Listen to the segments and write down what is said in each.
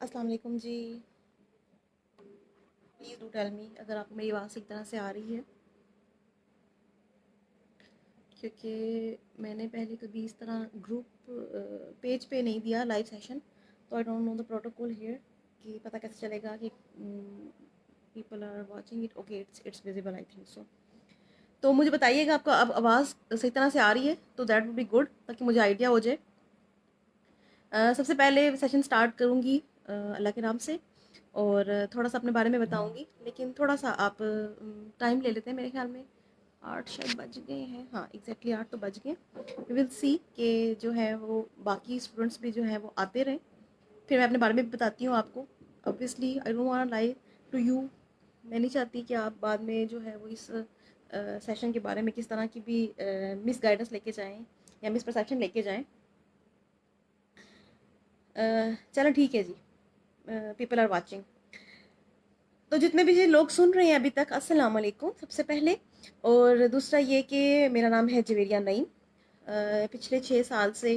अस्सलाम वालेकुम जी। Please do tell me अगर आपको मेरी आवाज़ ठीक तरह से आ रही है, क्योंकि मैंने पहले कभी इस तरह ग्रुप पेज पे नहीं दिया लाइव सेशन, तो I don't know the protocol here कि पता कैसे चलेगा कि people are watching it. Okay, it's visible, I think so. तो मुझे बताइएगा आपको अब आवाज़ सही तरह से आ रही है, तो दैट वुड बी गुड, ताकि मुझे आइडिया हो जाए। सबसे पहले सेशन स्टार्ट करूँगी अल्लाह के नाम से, और थोड़ा सा अपने बारे में बताऊँगी, लेकिन थोड़ा सा आप टाइम ले लेते हैं। मेरे ख्याल में 8 शायद बज गए हैं। हाँ, एग्जैक्टली 8 तो बज गए। वी विल सी कि जो है वो बाकी स्टूडेंट्स भी जो है वो आते रहें। फिर मैं अपने बारे में भी बताती हूँ आपको। Obviously I don't want lie to you. मैं नहीं चाहती कि आप बाद में जो है वो इस सेशन के बारे में किस तरह की भी मिस गाइडेंस लेके जाएँ या मिस परसेप्शन लेके जाएँ। चलो ठीक है जी। पीपल आर वाचिंग, तो जितने भी लोग सुन रहे हैं अभी तक, अस्सलाम वालेकुम सबसे पहले। और दूसरा ये कि मेरा नाम है जवेरिया नईम। पिछले 6 साल से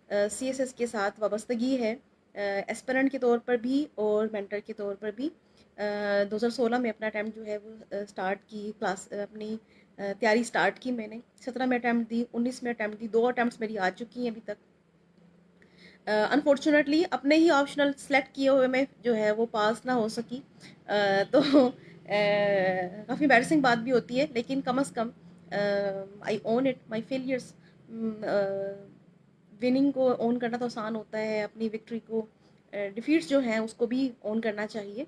CSS के साथ वाबस्तगी है, एस्पिरेंट के तौर पर भी और मेंटर के तौर पर भी। 2016 में अपना अटैम्प्ट जो है वो स्टार्ट की, क्लास अपनी तैयारी स्टार्ट की मैंने। 17 में अटैम्प्ट दी, 19 में अटैम्प्ट दी, 2 अटैम्प्ट्स मेरी आ चुकी हैं अभी तक। अनफॉर्चुनेटली अपने ही ऑप्शनल सेलेक्ट किए हुए में जो है वो पास ना हो सकी। तो काफ़ी एम्बैरसिंग बात भी होती है, लेकिन come as come I own it my failures. Winning को ओन करना तो आसान होता है, अपनी विक्ट्री को, डिफीट्स जो हैं उसको भी ओन करना चाहिए।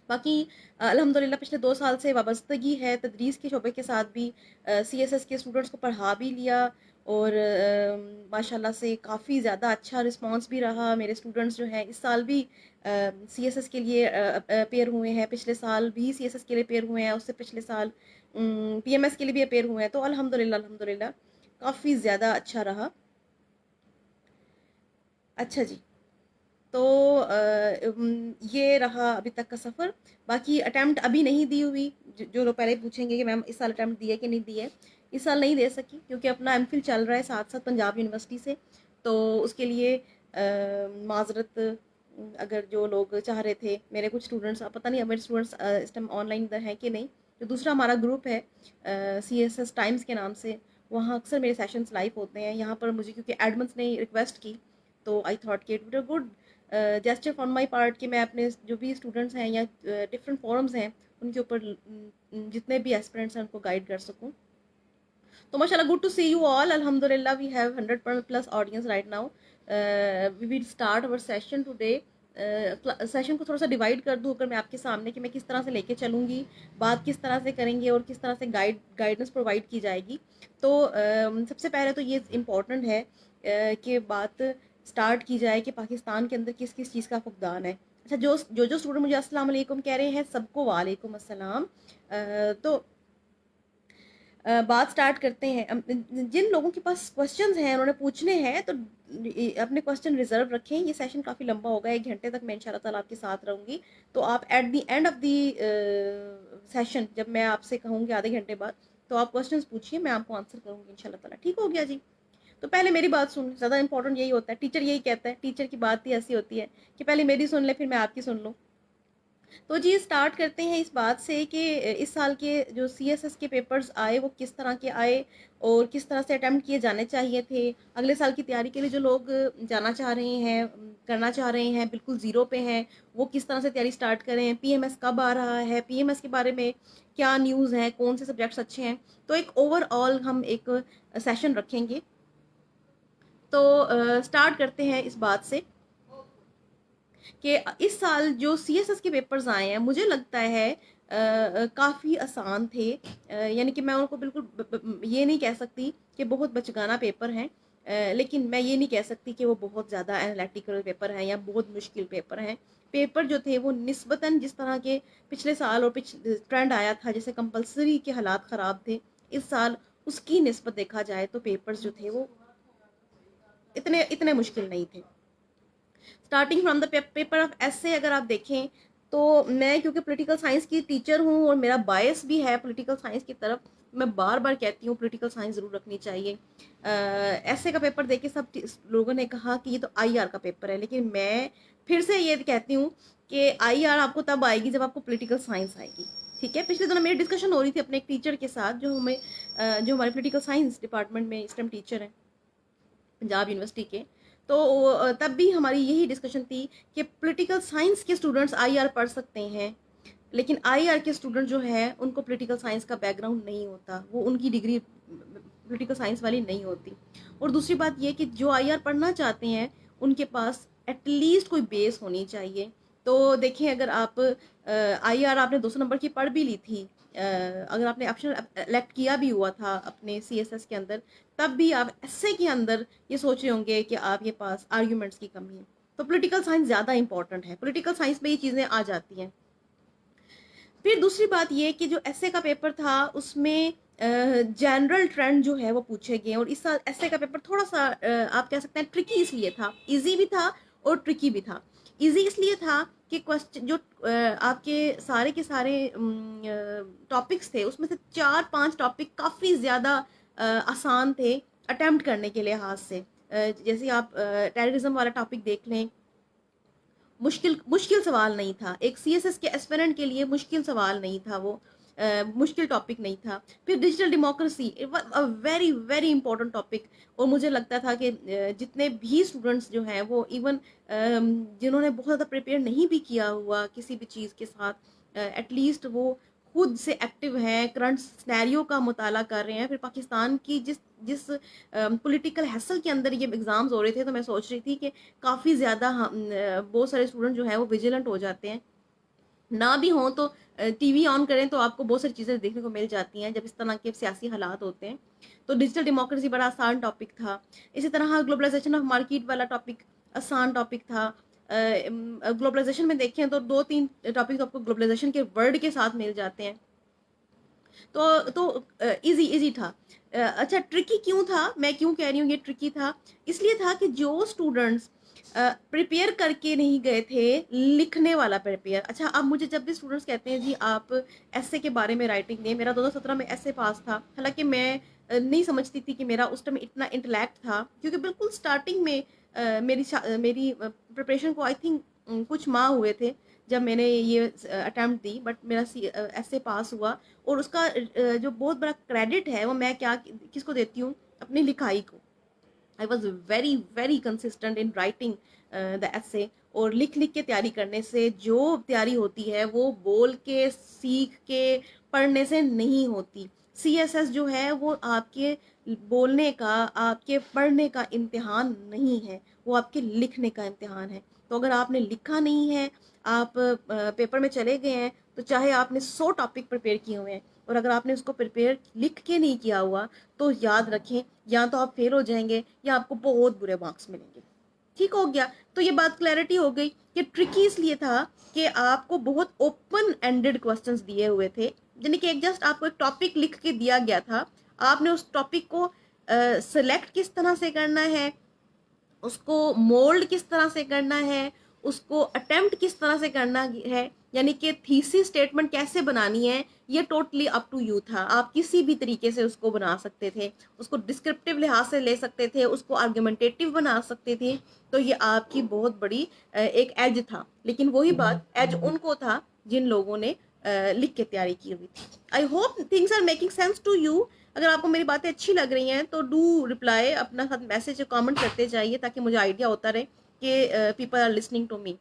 बाकी अल्हम्दुलिल्लाह पिछले 2 साल से वाबस्तगी है तदरीस के शोबे के साथ भी। CSS के स्टूडेंट्स को पढ़ा भी लिया, और माशाल्लाह से काफ़ी ज़्यादा अच्छा रिस्पांस भी रहा। मेरे स्टूडेंट्स जो हैं इस साल भी CSS के लिए अपेयर हुए हैं, पिछले साल भी CSS के लिए अपेयर हुए हैं, उससे पिछले साल PMS के लिए भी अपेयर हुए हैं। तो अल्हम्दुलिल्लाह अल्हम्दुलिल्लाह काफ़ी ज़्यादा अच्छा रहा। अच्छा जी, तो ये रहा अभी तक का सफ़र। बाकी अटैम्प्ट अभी नहीं दी हुई। जो लोग पहले पूछेंगे कि मैम इस साल अटैम्प्ट दिए कि नहीं दिए, इस साल नहीं दे सकी, क्योंकि अपना MPhil चल रहा है साथ साथ पंजाब यूनिवर्सिटी से। तो उसके लिए माजरत, अगर जो लोग चाह रहे थे, मेरे कुछ स्टूडेंट्स, अब पता नहीं मेरे स्टूडेंट्स इस टाइम ऑनलाइन हैं कि नहीं। जो दूसरा हमारा ग्रुप है CSS टाइम्स के नाम से, वहाँ अक्सर मेरे सेशंस लाइव होते हैं। यहाँ पर मुझे क्योंकि एडमंस ने रिक्वेस्ट की, तो आई थॉट कि it would good gesture from my part कि मैं अपने जो भी स्टूडेंट्स हैं या डिफरेंट फोरम्स हैं उनके ऊपर जितने भी एस्पिरेंट्स हैं उनको गाइड कर सकूं। तो माशाल्लाह good to see you all. अल्हम्दुलिल्लाह we have 100 plus audience right now. We will start our session today. Session को थोड़ा सा डिवाइड कर दूँ अगर मैं आपके सामने, कि मैं किस तरह से लेके चलूँगी, बात किस तरह से करेंगे और किस तरह से गाइडेंस प्रोवाइड की जाएगी। तो सबसे पहले तो ये इम्पोर्टेंट है कि बात स्टार्ट की जाए कि पाकिस्तान के अंदर किस किस चीज़ का फुकदान है। अच्छा, जो स्टूडेंट मुझे अस्सलाम वालेकुम कह रहे हैं, सबको वालेकुम अस्सलाम। तो बात स्टार्ट करते हैं। जिन लोगों के पास क्वेश्चंस हैं, उन्होंने पूछने हैं, तो अपने क्वेश्चन रिजर्व रखें। ये सेशन काफ़ी लंबा होगा, 1 घंटे तक मैं इंशाल्लाह ताला आपके साथ रहूँगी। तो आप at the end of the session, जब मैं आपसे कहूँगी आधे घंटे बाद, तो आप क्वेश्चंस पूछिए, मैं आपको आंसर करूँगी इंशाल्लाह ताला। ठीक हो गया जी? तो पहले मेरी बात सुन, ज़्यादा इंपॉर्टेंट यही होता है। टीचर यही कहता है, टीचर की बात ही ऐसी होती है कि पहले मेरी सुन ले, फिर मैं आपकी सुन लूँ। तो जी स्टार्ट करते हैं इस बात से कि इस साल के जो CSS के पेपर्स आए वो किस तरह के आए और किस तरह से अटेम्प्ट किए जाने चाहिए थे। अगले साल की तैयारी के लिए जो लोग जाना चाह रहे हैं, करना चाह रहे हैं, बिल्कुल ज़ीरो पे हैं, वो किस तरह से तैयारी स्टार्ट करें। PMS कब आ रहा है, PMS के बारे में क्या न्यूज़ है, कौन से सब्जेक्ट्स अच्छे हैं। तो एक ओवरऑल हम एक सेशन रखेंगे। तो स्टार्ट करते हैं इस बात से कि इस साल जो CSS के पेपर्स आए हैं, मुझे लगता है काफ़ी आसान थे। यानी कि मैं उनको बिल्कुल ये नहीं कह सकती कि बहुत बचगाना पेपर हैं, लेकिन मैं ये नहीं कह सकती कि वो बहुत ज़्यादा एनालिटिकल पेपर हैं या बहुत मुश्किल पेपर हैं। पेपर जो थे वो निस्बतन जिस तरह के पिछले साल और ट्रेंड आया था, जैसे कंपलसरी के हालात ख़राब थे, इस साल उसकी निस्बत देखा जाए तो पेपर्स जो थे वो इतने इतने मुश्किल नहीं थे। Starting from the paper of essay अगर आप देखें तो मैं क्योंकि पॉलिटिकल साइंस की टीचर हूँ और मेरा बायस भी है पॉलिटिकल साइंस की तरफ, मैं बार बार कहती हूँ पॉलिटिकल साइंस ज़रूर रखनी चाहिए। ऐसे का पेपर देके सब लोगों ने कहा कि ये तो आईआर का पेपर है, लेकिन मैं फिर से ये कहती हूँ कि आईआर आपको तब आएगी जब आपको पॉलिटिकल साइंस आएगी। ठीक है, पिछले दिनों मेरी डिस्कशन हो रही थी अपने एक टीचर के साथ जो हमारे पॉलिटिकल साइंस डिपार्टमेंट में इस टाइम टीचर हैं पंजाब यूनिवर्सिटी के। तो तब भी हमारी यही डिस्कशन थी कि पॉलिटिकल साइंस के स्टूडेंट्स आईआर पढ़ सकते हैं, लेकिन आईआर के स्टूडेंट जो है उनको पॉलिटिकल साइंस का बैकग्राउंड नहीं होता, वो उनकी डिग्री पॉलिटिकल साइंस वाली नहीं होती। और दूसरी बात ये कि जो आईआर पढ़ना चाहते हैं उनके पास एटलीस्ट कोई बेस होनी चाहिए। तो देखें, अगर आप आईआर आपने 200 नंबर की पढ़ भी ली थी, अगर आपने ऑप्शन इलेक्ट किया भी हुआ था अपने सीएसएस के अंदर, तब भी आप एसए के अंदर ये सोच रहे होंगे कि आपके पास आर्ग्यूमेंट्स की कमी है। तो पॉलिटिकल साइंस ज़्यादा इंपॉर्टेंट है, पॉलिटिकल साइंस में ये चीज़ें आ जाती हैं। फिर दूसरी बात ये कि जो एसए का पेपर था उसमें जनरल ट्रेंड जो है वो पूछे गए, और इस साल एसए का पेपर थोड़ा सा आप कह सकते हैं ट्रिकी इसलिए था, इजी भी था और ट्रिकी भी था। इजी इसलिए था कि क्वेश्चन जो आपके सारे के सारे टॉपिक्स थे उसमें से 4-5 टॉपिक काफ़ी ज़्यादा आसान थे अटेम्प्ट करने के लिहाज से। जैसे आप टेररिज्म वाला टॉपिक देख लें, मुश्किल मुश्किल सवाल नहीं था, एक सीएसएस के एस्पिरेंट के लिए मुश्किल सवाल नहीं था वो, मुश्किल टॉपिक नहीं था। फिर digital democracy, a very very important topic, और मुझे लगता था कि जितने भी स्टूडेंट्स जो हैं वो इवन जिन्होंने बहुत ज़्यादा प्रिपेयर नहीं भी किया हुआ किसी भी चीज़ के साथ, एटलीस्ट वो खुद से एक्टिव हैं, करंट सिनेरियो का मुताला कर रहे हैं। फिर पाकिस्तान की जिस जिस पॉलिटिकल हैसल के अंदर ये एग्ज़ाम्स हो रहे थे, तो मैं सोच रही थी कि काफ़ी ज़्यादा बहुत सारे स्टूडेंट जो हैं वो विजिलेंट हो जाते हैं। ना भी हों तो टीवी ऑन करें तो आपको बहुत सारी चीज़ें देखने को मिल जाती हैं जब इस तरह के सियासी हालात होते हैं। तो डिजिटल डेमोक्रेसी बड़ा आसान टॉपिक था। इसी तरह ग्लोबलाइजेशन ऑफ मार्केट वाला टॉपिक आसान टॉपिक था। ग्लोबलाइजेशन में देखें तो 2-3 टॉपिक आपको ग्लोबलाइजेशन के वर्ड के साथ मिल जाते हैं। तो इजी इजी था। अच्छा, ट्रिकी क्यों था, मैं क्यों कह रही हूँ ये ट्रिकी था, इसलिए था कि जो स्टूडेंट्स प्रिपेयर करके नहीं गए थे, लिखने वाला प्रिपेयर। अच्छा, अब मुझे जब भी स्टूडेंट्स कहते हैं जी आप ऐसे के बारे में राइटिंग दें, मेरा 2017 में ऐसे पास था, हालांकि मैं नहीं समझती थी कि मेरा उस टाइम इतना इंटेलेक्ट था, क्योंकि बिल्कुल स्टार्टिंग में मेरी प्रिपरेशन को आई थिंक कुछ माह हुए थे जब मैंने ये अटैम्प्ट दी, बट मेरा ऐसे पास हुआ। और उसका जो बहुत बड़ा क्रेडिट है वो मैं क्या किसको देती हूँ, अपनी लिखाई को। I was very very consistent in writing the essay। और लिख लिख के तैयारी करने से जो तैयारी होती है वो बोल के सीख के पढ़ने से नहीं होती। सीएसएस जो है वो आपके बोलने का, आपके पढ़ने का इम्तिहान नहीं है, वो आपके लिखने का इम्तिहान है। तो अगर आपने लिखा नहीं है, आप पेपर में चले गए हैं, तो चाहे आपने 100 टॉपिक प्रिपेयर किए हुए हैं और अगर आपने उसको प्रिपेयर लिख के नहीं किया हुआ, तो याद रखें या तो आप फेल हो जाएंगे या आपको बहुत बुरे मार्क्स मिलेंगे। ठीक हो गया, तो ये बात क्लैरिटी हो गई कि ट्रिकी इसलिए था कि आपको बहुत ओपन एंडेड क्वेश्चंस दिए हुए थे, यानी कि एक जस्ट आपको एक टॉपिक लिख के दिया गया था, आपने उस टॉपिक को सेलेक्ट किस तरह से करना है, उसको मोल्ड किस तरह से करना है, उसको अटेम्प्ट किस तरह से करना है, यानी कि थीसिस स्टेटमेंट कैसे बनानी है, ये टोटली अप टू यू था। आप किसी भी तरीके से उसको बना सकते थे, उसको डिस्क्रिप्टिव लिहाज से ले सकते थे, उसको आर्गुमेंटेटिव बना सकते थे। तो ये आपकी बहुत बड़ी एक एज था, लेकिन वही बात, एज उनको था जिन लोगों ने लिख के तैयारी की हुई थी। I hope things are making sense to you. अगर आपको मेरी बातें अच्छी लग रही हैं तो डू रिप्लाई, अपना साथ मैसेज कमेंट करते जाइए ताकि मुझे आइडिया होता रहे कि people are listening to me.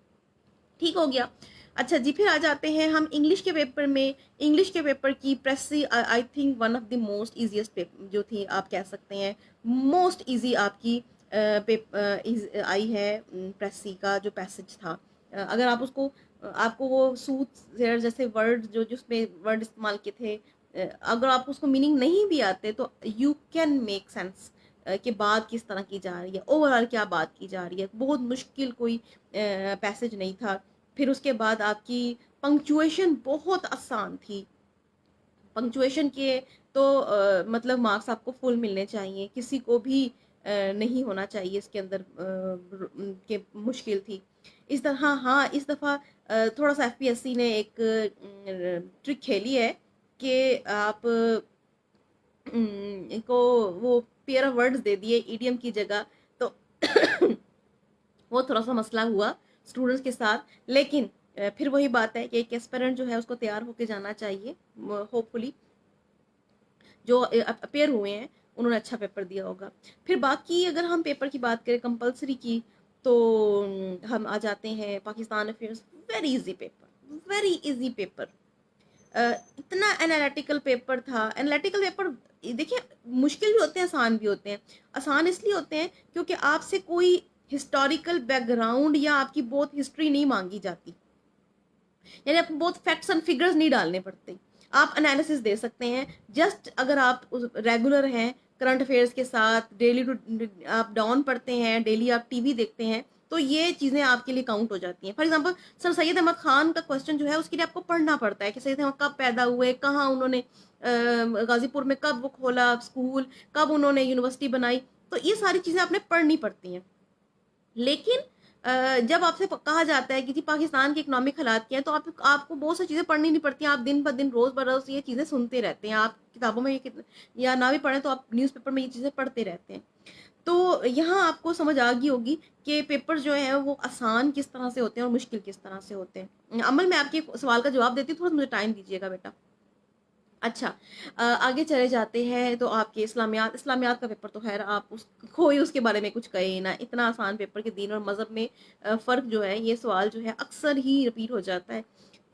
ठीक हो गया। अच्छा जी, फिर आ जाते हैं हम इंग्लिश के पेपर में। इंग्लिश के पेपर की precis I think one of the most easiest paper जो थी, आप कह सकते हैं मोस्ट ईजी आपकी आई है। प्रेसी का जो पैसेज था, अगर आप उसको आपको वो सूट जैसे वर्ड जो जिसमें वर्ड इस्तेमाल किए थे, अगर आप उसको मीनिंग नहीं भी आते तो यू कैन मेक सेंस कि बात किस तरह की जा रही है, ओवरऑल क्या बात की जा रही है। बहुत मुश्किल कोई पैसेज नहीं था। फिर उसके बाद आपकी पंक्चुएशन बहुत आसान थी। पंक्चुएशन के तो मतलब मार्क्स आपको फुल मिलने चाहिए, किसी को भी नहीं होना चाहिए इसके अंदर के मुश्किल थी। इस तरह हाँ इस दफ़ा थोड़ा सा एफपीएससी ने एक ट्रिक खेली है कि आप को वो पेयर ऑफ वर्ड्स दे दिए ईडियम की जगह, तो वो थोड़ा सा मसला हुआ स्टूडेंट्स के साथ। लेकिन फिर वही बात है कि एक एस्पिरेंट जो है उसको तैयार होके जाना चाहिए। होपफुली जो अपेयर हुए हैं उन्होंने अच्छा पेपर दिया होगा। फिर बाकी अगर हम पेपर की बात करें कंपलसरी की, तो हम आ जाते हैं Pakistan affairs. Very easy paper, very easy paper. इतना एनालिटिकल पेपर था। एनालिटिकल पेपर देखिए मुश्किल भी होते हैं आसान भी होते हैं। आसान इसलिए होते हैं क्योंकि आपसे कोई हिस्टोरिकल बैकग्राउंड या आपकी बहुत हिस्ट्री नहीं मांगी जाती, यानी आपको बहुत फैक्ट्स एंड फिगर्स नहीं डालने पड़ते। आप एनालिसिस दे सकते हैं। जस्ट अगर आप रेगुलर हैं करंट अफेयर्स के साथ, डेली टू आप डाउन पढ़ते हैं, डेली आप टीवी देखते हैं, तो ये चीज़ें आपके लिए काउंट हो जाती हैं। For example sir Syed Ahmed Khan का क्वेश्चन जो है उसके लिए आपको पढ़ना पड़ता है कि सैयद अहमद कब पैदा हुए, कहाँ उन्होंने गाजीपुर में कब वो खोला स्कूल, कब उन्होंने यूनिवर्सिटी बनाई, तो ये सारी चीज़ें आपने पढ़नी पड़ती हैं। लेकिन जब आपसे कहा जाता है कि जी पाकिस्तान के इकोनॉमिक हालात क्या है, तो आपको बहुत सी चीज़ें पढ़नी नहीं पड़ती हैं। आप दिन ब दिन रोज़ बरोज़ ये चीज़ें सुनते रहते हैं। आप किताबों में ये या ना भी पढ़ें तो आप न्यूज़पेपर में ये चीज़ें पढ़ते रहते हैं। तो यहाँ आपको समझ आ गई होगी कि पेपर जो है वो आसान किस तरह से होते हैं और मुश्किल किस तरह से होते हैं। अमल मैं आपके सवाल का जवाब देती हूँ, थोड़ा मुझे टाइम दीजिएगा बेटा। अच्छा, आगे चले जाते हैं तो आपके इस्लामियात इस्लामियात का पेपर तो खैर आप उस कोई उसके बारे में कुछ कहे ही ना। इतना आसान पेपर के दीन और मज़हब में फ़र्क जो है, ये सवाल जो है अक्सर ही रिपीट हो जाता है।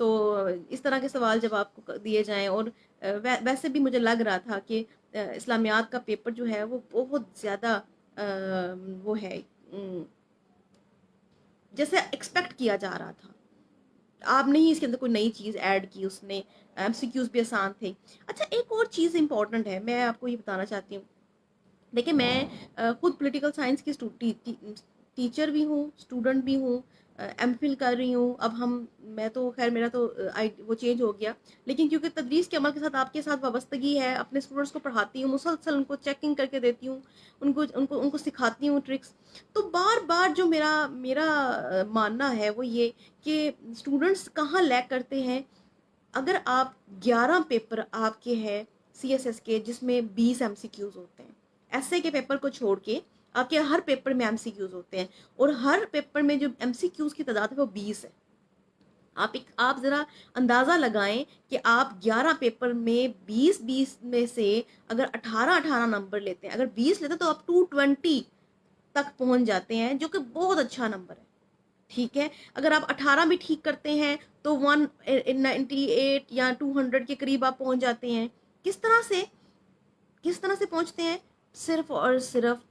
तो इस तरह के सवाल जब आपको दिए जाएं, और वैसे भी मुझे लग रहा था कि इस्लामियात का पेपर जो है वो बहुत ज़्यादा वो है जैसे एक्सपेक्ट किया जा रहा था। आपने ही इसके अंदर कोई नई चीज़ ऐड की उसने। एमसीक्यूज भी आसान थे। अच्छा, एक और चीज़ इंपॉर्टेंट है, मैं आपको ये बताना चाहती हूँ। देखिए मैं खुद पॉलिटिकल साइंस की टीचर भी हूँ, स्टूडेंट भी हूँ, एमफिल कर रही हूँ। अब मैं तो खैर मेरा तो वो चेंज हो गया, लेकिन क्योंकि तदरीस के अमल के साथ आपके साथ वाबस्तगी है, अपने स्टूडेंट्स को पढ़ाती हूँ, मुसलसल उनको चेकिंग करके देती हूँ, उनको उनको उनको सिखाती हूँ ट्रिक्स। तो बार बार जो मेरा मेरा मानना है वो ये कि स्टूडेंट्स कहाँ लैक करते हैं। अगर आप 11 पेपर आपके हैं सीएसएस के जिसमें 20 एमसीक्यूज होते हैं, एसए के पेपर को छोड़ के आपके हर पेपर में एमसीक्यूज होते हैं, और हर पेपर में जो एमसीक्यूज की तादाद है वो 20 है। आप जरा अंदाजा लगाएं कि आप 11 पेपर में 20 में से अगर 18 नंबर लेते हैं, अगर 20 लेते हैं तो आप 220 तक पहुंच जाते हैं, जो कि बहुत अच्छा नंबर है। ठीक है, अगर आप 18 भी ठीक करते हैं तो 198 या 200 के करीब आप पहुंच जाते हैं। किस तरह से पहुंचते हैं? सिर्फ और सिर्फ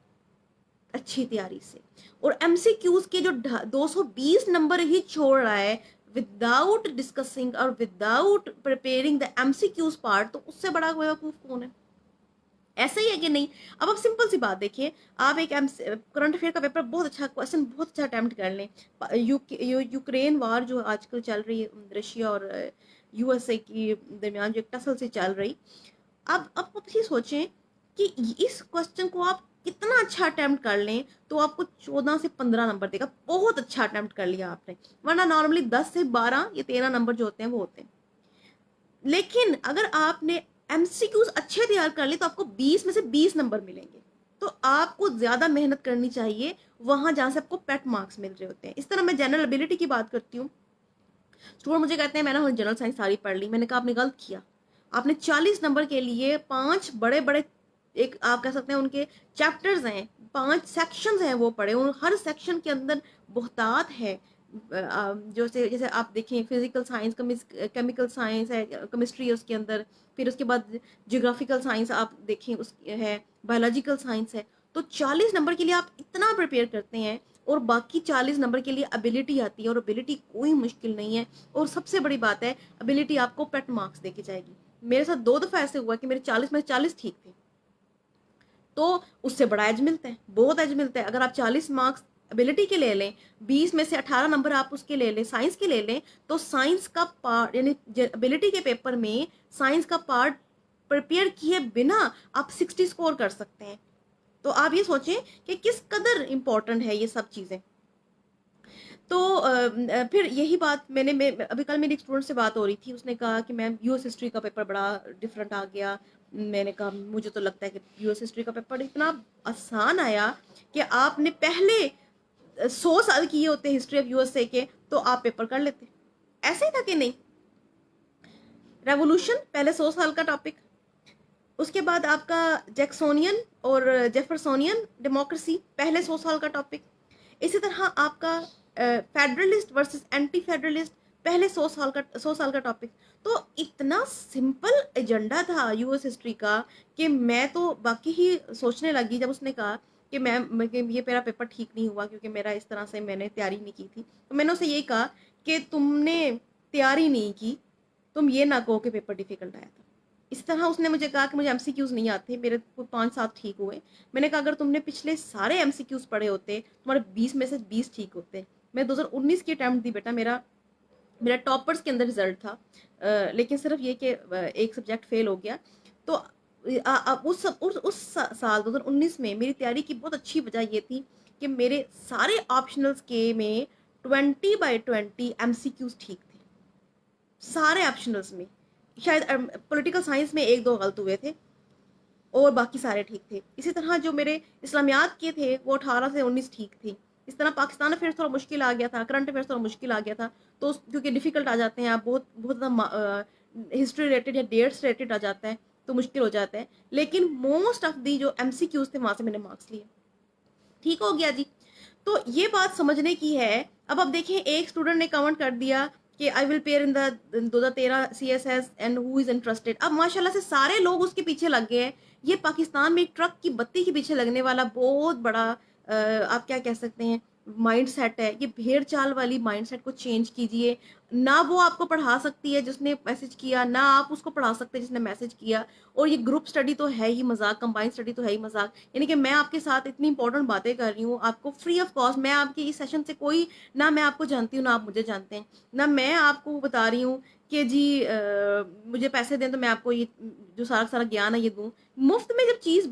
अच्छी तैयारी से। और एमसीक्यूज के जो 220 नंबर ही छोड़ रहा है विदाउट डिस्कसिंग और without preparing the MCQs part, तो उससे बड़ा बेवकूफ कौन है? ऐसा ही है कि नहीं? अब आप सिंपल सी बात देखिए, आप एक करंट अफेयर का पेपर बहुत अच्छा क्वेश्चन बहुत अच्छा अटेम्प्ट कर लें। यूक्रेन वार जो आजकल चल रही है रशिया और यूएसए की दरमियान जो एक टसल से चल रही, अब आप ये सोचें कि इस क्वेश्चन को आप कितना अच्छा अटेम्प्ट कर लें तो आपको 14 से 15 नंबर देगा। बहुत अच्छा अटेम्प्ट कर लिया आपने, वरना नॉर्मली 10 से 12 या 13 नंबर जो होते हैं वो होते हैं। लेकिन अगर आपने एमसीक्यूज अच्छे तैयार कर लिए तो आपको 20 में से 20 नंबर मिलेंगे। तो आपको ज्यादा मेहनत करनी चाहिए वहां जहां से आपको पेट मार्क्स मिल रहे होते हैं। इस तरह मैं जनरल एबिलिटी की बात करती हूँ। स्टूडेंट मुझे कहते हैं मैंने जनरल साइंस सारी पढ़ ली। मैंने कहा आपने गलत किया। आपने 40 नंबर के लिए 5 बड़े बड़े, एक आप कह सकते हैं उनके चैप्टर्स हैं, 5 सेक्शंस हैं वो पढ़े, और हर सेक्शन के अंदर बहुतात है। जैसे जैसे आप देखें फिजिकल साइंस, केमिकल साइंस है, केमिस्ट्री है उसके अंदर, फिर उसके बाद जियोग्राफिकल साइंस आप देखें उस है, बायोलॉजिकल साइंस है। तो 40 नंबर के लिए आप इतना प्रिपेयर करते हैं, और बाकी 40 नंबर के लिए एबिलिटी आती है, और एबिलिटी कोई मुश्किल नहीं है। और सबसे बड़ी बात है, एबिलिटी आपको पेट मार्क्स दे के जाएगी। मेरे साथ 2 दफ़ा ऐसे हुआ कि मेरे 40 में 40 ठीक थे, तो उससे बड़ा एज मिलता है, बहुत एज मिलता है। अगर आप 40 मार्क्स एबिलिटी के ले लें, 20 में से 18 नंबर आप उसके ले लें, साइंस के ले लें, तो साइंस का पार्ट यानी एबिलिटी के पेपर में साइंस का पार्ट प्रिपेयर किए बिना आप 60 स्कोर कर सकते हैं। तो आप ये सोचें कि किस कदर इम्पोर्टेंट है ये सब चीज़ें। तो फिर यही बात अभी कल मेरी एक स्टूडेंट से बात हो रही थी, उसने कहा कि मैम यूएस हिस्ट्री का पेपर बड़ा डिफरेंट आ गया। मैंने कहा मुझे तो लगता है कि यूएस हिस्ट्री का पेपर इतना आसान आया कि आपने पहले 100 साल किए होते हिस्ट्री ऑफ यूएसए के तो आप पेपर कर लेते। ऐसे ही था कि नहीं? रेवोल्यूशन पहले 100 साल का टॉपिक, उसके बाद आपका जैक्सोनियन और जेफरसोनियन डेमोक्रेसी पहले 100 साल का टॉपिक। इसी तरह आपका फेडरलिस्ट वर्सेस एंटी फेडरलिस्ट पहले 100 साल का टॉपिक। तो इतना सिंपल एजेंडा था यूएस हिस्ट्री का कि मैं तो बाकी ही सोचने लगी जब उसने कहा कि मैम ये मेरा पेपर ठीक नहीं हुआ क्योंकि मेरा इस तरह से मैंने तैयारी नहीं की थी। तो मैंने उसे यही कहा कि तुमने तैयारी नहीं की, तुम ये ना कहो कि पेपर डिफिकल्ट आया था। इस तरह उसने मुझे कहा कि मुझे एमसीक्यूज नहीं आते, मेरे 5-7 ठीक हुए। मैंने कहा अगर तुमने पिछले सारे एमसीक्यूज पढ़े होते तुम्हारे 20 में से 20 ठीक होते। मैं 2019 की अटैम्प्ट दी बेटा, मेरा मेरा टॉपर्स के अंदर रिजल्ट था, लेकिन सिर्फ ये कि एक सब्जेक्ट फेल हो गया। तो उस साल 2019 में मेरी तैयारी की बहुत अच्छी वजह ये थी कि मेरे सारे ऑप्शनल्स के में 20/20 एमसीक्यूज ठीक थे, सारे ऑप्शनल्स में। शायद पॉलिटिकल साइंस में 1-2 गलत हुए थे और बाकी सारे ठीक थे। इसी तरह जो मेरे इस्लामियात के थे वो 18 से 19 ठीक थी। इस तरह पाकिस्तान अफेयर्स थोड़ा मुश्किल आ गया था, करंट अफेयर्स थोड़ा मुश्किल आ गया था। तो क्योंकि डिफिकल्ट आ जाते हैं, आप बहुत बहुत ज़्यादा हिस्ट्री रिलेटेड या डेट्स रिलेटेड आ जाता है तो मुश्किल हो जाता है। लेकिन मोस्ट ऑफ दी जो MCQs थे वहाँ से मैंने मार्क्स लिए, ठीक हो गया जी। तो ये बात समझने की है। अब देखें, एक स्टूडेंट ने कमेंट कर दिया कि I will pair in the 2013 CSS and who is interested. अब माशाल्लाह से सारे लोग उसके पीछे लग गए हैं। ये पाकिस्तान में एक ट्रक की बत्ती के पीछे लगने वाला बहुत बड़ा आप क्या कह सकते हैं माइंड सेट है। ये भेड़ चाल वाली माइंड सेट को चेंज कीजिए। ना वो आपको पढ़ा सकती है जिसने मैसेज किया, ना आप उसको पढ़ा सकते हैं जिसने मैसेज किया। और ये ग्रुप स्टडी तो है ही मजाक, कंबाइंड स्टडी तो है ही मजाक। यानी कि मैं आपके साथ इतनी इंपॉर्टेंट बातें कर रही हूँ आपको फ्री ऑफ कॉस्ट। मैं आपके इस सेशन से कोई, ना मैं आपको जानती हूँ ना आप मुझे जानते हैं, ना मैं आपको बता रही हूँ कि जी मुझे पैसे दें तो मैं आपको ये जो सारा सारा ज्ञान है ये दूँ। मुफ्त में जब चीज़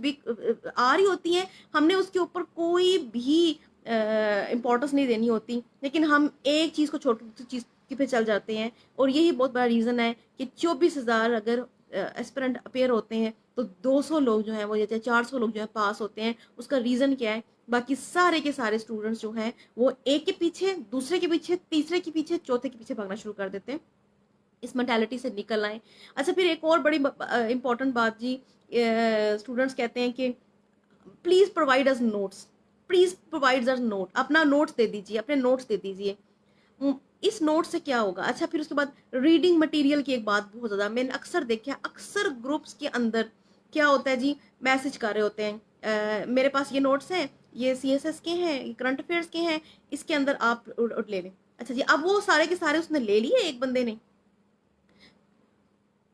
आ रही होती है हमने उसके ऊपर कोई भी इम्पोर्टेंस नहीं देनी होती, लेकिन हम एक चीज़ को छोटी चीज़ पे चल जाते हैं। और यही बहुत बड़ा रीज़न है कि 24,000 अगर एस्पिरेंट अपेयर होते हैं तो 200 लोग जो हैं वो, या 400 लोग जो है पास होते हैं। उसका रीज़न क्या है? बाकी सारे के सारे स्टूडेंट्स जो हैं वो एक के पीछे, दूसरे के पीछे, तीसरे के पीछे, चौथे के पीछे भागना शुरू कर देते हैं। इस मेंटालिटी से निकल आए। अच्छा, फिर एक और बड़ी इंपॉर्टेंट बात जी, स्टूडेंट्स कहते हैं कि please provide us notes, please provide us note, अपना नोट्स दे दीजिए, अपने नोट्स दे दीजिए। इस नोट से क्या होगा? अच्छा, फिर उसके बाद रीडिंग मटेरियल की एक बात बहुत ज़्यादा मैंने अक्सर देखा है, अक्सर ग्रुप्स के अंदर क्या होता है जी, मैसेज कर रहे होते हैं मेरे पास ये नोट्स हैं, ये CSS के हैं, ये करंट अफेयर्स के हैं, इसके अंदर आप ले लें। अच्छा जी, अब वो सारे के सारे उसने ले लिए एक बंदे ने,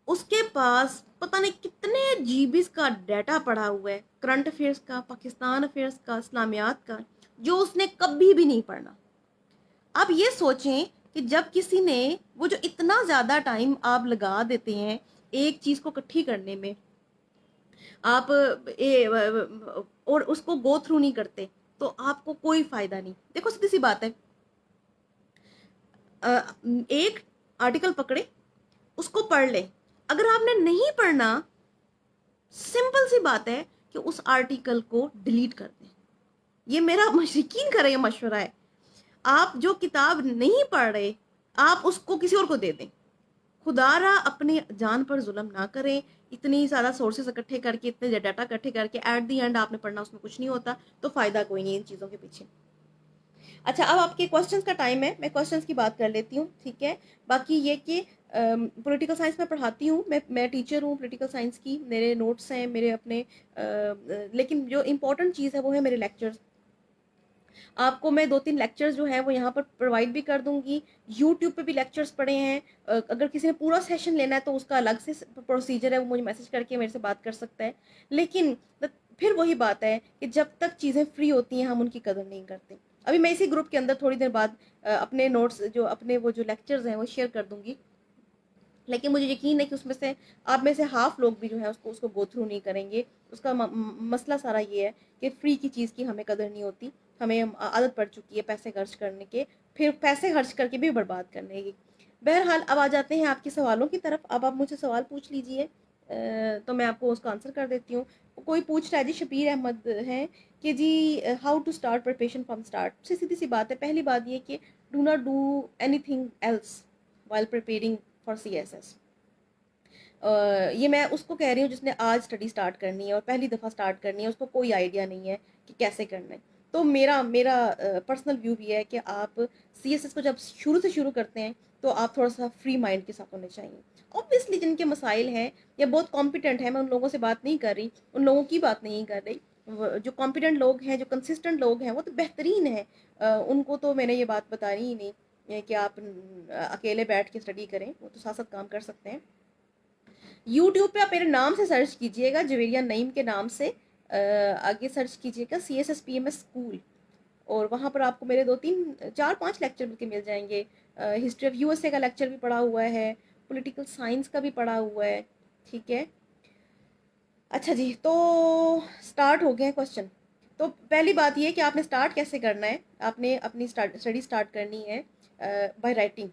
उसके पास पता नहीं कितने जीबीज का डाटा पड़ा हुआ है, करंट अफेयर्स का, पाकिस्तान अफेयर्स का, इस्लामियात का, जो उसने कभी भी नहीं पढ़ना। आप ये सोचें कि जब किसी ने वो जो इतना ज़्यादा टाइम आप लगा देते हैं एक चीज़ को इकट्ठी करने में, आप और उसको गो थ्रू नहीं करते तो आपको कोई फायदा नहीं। देखो सीधी सी बात है, एक आर्टिकल पकड़े, उसको पढ़ ले। अगर आपने नहीं पढ़ना, सिंपल सी बात है कि उस आर्टिकल को डिलीट कर दें। ये मेरा यकीन करें मशवरा है। आप जो किताब नहीं पढ़ रहे आप उसको किसी और को दे दें। खुदारा अपनी जान पर जुल्म ना करें। इतनी सारा सोर्सेस इकट्ठे करके, इतने डाटा इकट्ठे करके एट दी एंड आपने पढ़ना, उसमें कुछ नहीं होता। तो फायदा कोई नहीं इन चीज़ों के पीछे। अच्छा, अब आपके क्वेश्चंस का टाइम है, मैं क्वेश्चंस की बात कर लेती हूँ, ठीक है। बाकी ये कि पॉलिटिकल साइंस में पढ़ाती हूँ, मैं टीचर हूँ पॉलिटिकल साइंस की, मेरे नोट्स हैं मेरे अपने, लेकिन जो इम्पोर्टेंट चीज़ है वो है मेरे लेक्चर्स। आपको मैं 2-3 लेक्चर्स जो है वो यहाँ पर प्रोवाइड भी कर दूंगी। यूट्यूब पे भी लेक्चर्स पड़े हैं। अगर किसी ने पूरा सेशन लेना है तो उसका अलग से प्रोसीजर है, वो मुझे मैसेज करके मेरे से बात कर सकता है। लेकिन फिर वही बात है कि जब तक चीज़ें फ्री होती हैं हम उनकी कदर नहीं करते। अभी मैं इसी ग्रुप के अंदर थोड़ी देर बाद अपने नोट्स जो अपने वो जो लेक्चर्स हैं वो शेयर कर दूंगी। लेकिन मुझे यकीन है कि उसमें से आप में से हाफ लोग भी जो है उसको गो थ्रू नहीं करेंगे, उसका मसला सारा ये है कि फ्री की चीज़ की हमें कदर नहीं होती, हमें आदत पड़ चुकी है पैसे खर्च करने के, फिर पैसे खर्च करके भी बर्बाद करने की। बहरहाल अब आ जाते हैं आपके सवालों की तरफ। अब आप मुझसे सवाल पूछ लीजिए, तो मैं आपको उसका आंसर कर देती हूँ। कोई पूछ रहा है, जी शबीर अहमद हैं कि जी how to start preparation from start. सीधी सी बात है, पहली बात ये कि do not do anything else while preparing for CSS। ये मैं उसको कह रही हूँ जिसने आज स्टडी स्टार्ट करनी है और पहली दफ़ा स्टार्ट करनी है, उसको कोई आइडिया नहीं है कि कैसे करना है। तो मेरा मेरा पर्सनल व्यू भी है कि आप CSS को जब शुरू से शुरू करते हैं तो आप थोड़ा सा फ्री माइंड के साथ होने चाहिए। ऑब्वियसली जिनके मसाइल हैं या बहुत कॉम्पिटेंट हैं, मैं उन लोगों से बात नहीं कर रही, उन लोगों की बात नहीं कर रही। जो कॉम्पिटेंट लोग हैं, जो कंसिस्टेंट लोग हैं, वो तो बेहतरीन है। उनको तो मैंने ये बात बतानी ही नहीं कि आप अकेले बैठ के स्टडी करें, वो तो साथ साथ काम कर सकते हैं। यूट्यूब पे आप मेरे नाम से सर्च कीजिएगा, जवेरिया नईम के नाम से, आगे सर्च कीजिएगा CSS PMS स्कूल, और वहाँ पर आपको मेरे 2 3 4 5 लेक्चर के मिल जाएंगे। हिस्ट्री ऑफ USA का लेक्चर भी पढ़ा हुआ है, पॉलिटिकल साइंस का भी पढ़ा हुआ है। ठीक है, अच्छा जी, तो स्टार्ट हो गए हैं क्वेश्चन। तो पहली बात ये कि आपने स्टार्ट कैसे करना है। आपने अपनी स्टडी स्टार्ट करनी है बाय राइटिंग।